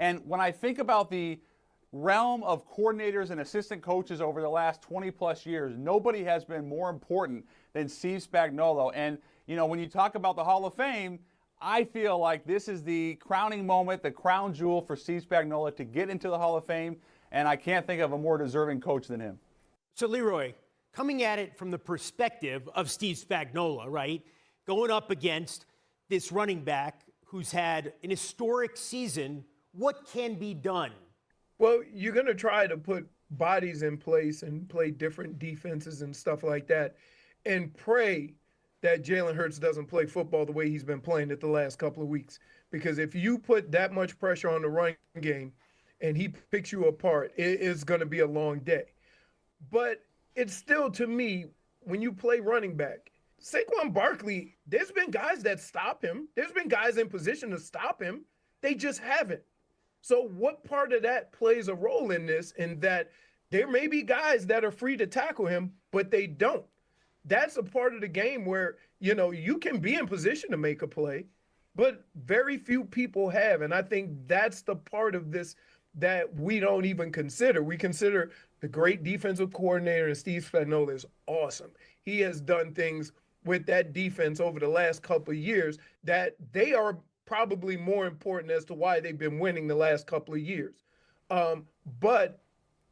And when I think about the realm of coordinators and assistant coaches over the last 20 plus years, nobody has been more important than Steve Spagnuolo. And, you know, when you talk about the Hall of Fame, I feel like this is the crowning moment, the crown jewel for Steve Spagnuolo to get into the Hall of Fame. And I can't think of a more deserving coach than him. So, Leroy, coming at it from the perspective of Steve Spagnuolo, right? Going up against this running back who's had an historic season, what can be done? Well, you're going to try to put bodies in place and play different defenses and stuff like that and pray that Jalen Hurts doesn't play football the way he's been playing it the last couple of weeks. Because if you put that much pressure on the run game and he picks you apart, it is going to be a long day. But it's still, to me, when you play running back, Saquon Barkley, there's been guys that stop him. There's been guys in position to stop him. They just haven't. So what part of that plays a role in this, in that there may be guys that are free to tackle him, but they don't? That's a part of the game where, you know, you can be in position to make a play, but very few people have. And I think that's the part of this that we don't even consider. We consider the great defensive coordinator, and Steve Spagnuolo is awesome. He has done things with that defense over the last couple of years that they are probably more important as to why they've been winning the last couple of years. But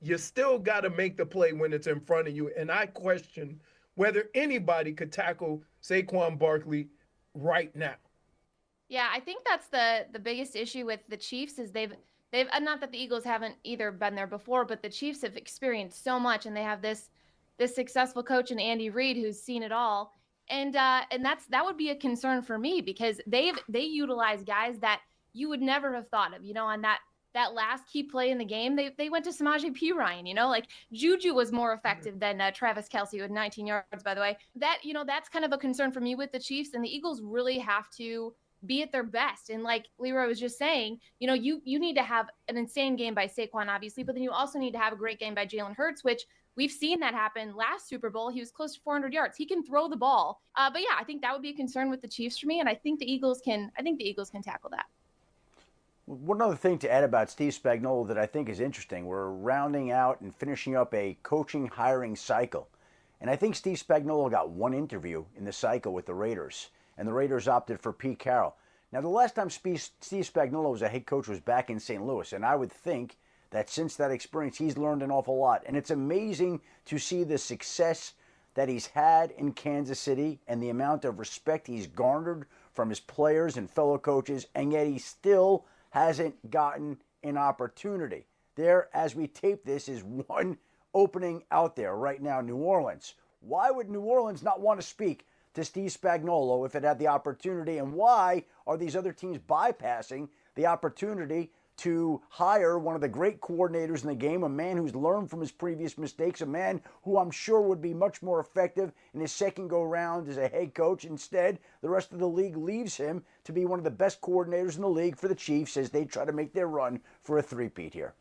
you still got to make the play when it's in front of you. And I question whether anybody could tackle Saquon Barkley right now. Yeah, I think that's the biggest issue with the Chiefs is they've not that the Eagles haven't either been there before, but the Chiefs have experienced so much, and they have this successful coach in Andy Reid who's seen it all. And that would be a concern for me because they utilize guys that you would never have thought of, you know, on that last key play in the game, they went to Samaje Perine, you know, like Juju was more effective than Travis Kelce with 19 yards, by the way. That, you know, that's kind of a concern for me with the Chiefs, and the Eagles really have to be at their best. And like Leroy was just saying, you know, you need to have an insane game by Saquon, obviously, but then you also need to have a great game by Jalen Hurts, which we've seen that happen last Super Bowl. He was close to 400 yards. He can throw the ball. But yeah, I think that would be a concern with the Chiefs for me. And I think the Eagles can tackle that. One other thing to add about Steve Spagnuolo that I think is interesting, we're rounding out and finishing up a coaching hiring cycle. And I think Steve Spagnuolo got one interview in the cycle with the Raiders, and the Raiders opted for Pete Carroll. Now, the last time Steve Spagnuolo was a head coach was back in St. Louis, and I would think that since that experience, he's learned an awful lot. And it's amazing to see the success that he's had in Kansas City and the amount of respect he's garnered from his players and fellow coaches, and yet he still hasn't gotten an opportunity. There, as we tape this, is one opening out there right now, New Orleans. Why would New Orleans not want to speak to Steve Spagnuolo if it had the opportunity? And why are these other teams bypassing the opportunity to hire one of the great coordinators in the game, a man who's learned from his previous mistakes, a man who I'm sure would be much more effective in his second go-round as a head coach? Instead, the rest of the league leaves him to be one of the best coordinators in the league for the Chiefs as they try to make their run for a three-peat here.